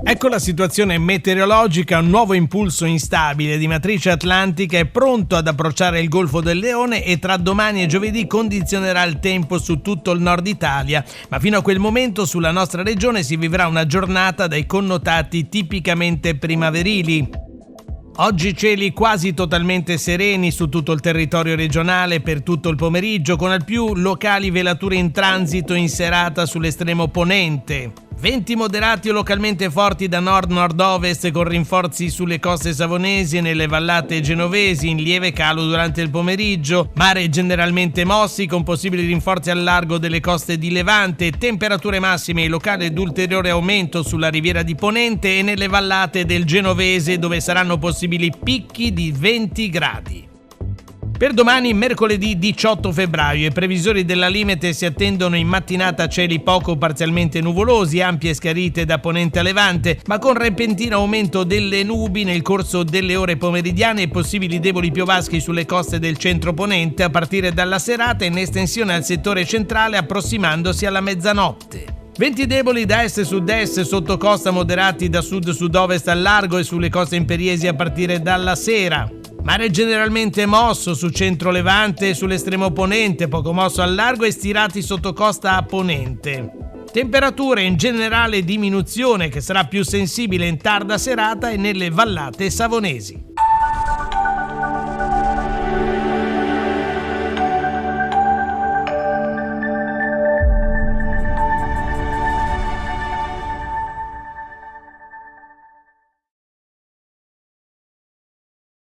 Ecco la situazione meteorologica, un nuovo impulso instabile di matrice atlantica è pronto ad approcciare il Golfo del Leone e tra domani e giovedì condizionerà il tempo su tutto il nord Italia, ma fino a quel momento sulla nostra regione si vivrà una giornata dai connotati tipicamente primaverili. Oggi cieli quasi totalmente sereni su tutto il territorio regionale per tutto il pomeriggio, con al più locali velature in transito in serata sull'estremo ponente. Venti moderati o localmente forti da nord-nord-ovest con rinforzi sulle coste savonesi e nelle vallate genovesi, in lieve calo durante il pomeriggio, mare generalmente mossi con possibili rinforzi al largo delle coste di Levante, temperature massime in locale d'ulteriore aumento sulla riviera di Ponente e nelle vallate del Genovese dove saranno possibili picchi di 20 gradi. Per domani, mercoledì 18 febbraio, i previsori della Limete si attendono in mattinata cieli poco o parzialmente nuvolosi, ampie schiarite da ponente a levante, ma con repentino aumento delle nubi nel corso delle ore pomeridiane e possibili deboli piovaschi sulle coste del centro-ponente a partire dalla serata in estensione al settore centrale approssimandosi alla mezzanotte. Venti deboli da est-sud-est, sotto costa moderati da sud-sud-ovest al largo e sulle coste imperiesi a partire dalla sera. Mare generalmente mosso su centro-levante e sull'estremo ponente, poco mosso al largo e stirati sotto costa a ponente. Temperature in generale diminuzione che sarà più sensibile in tarda serata e nelle vallate savonesi.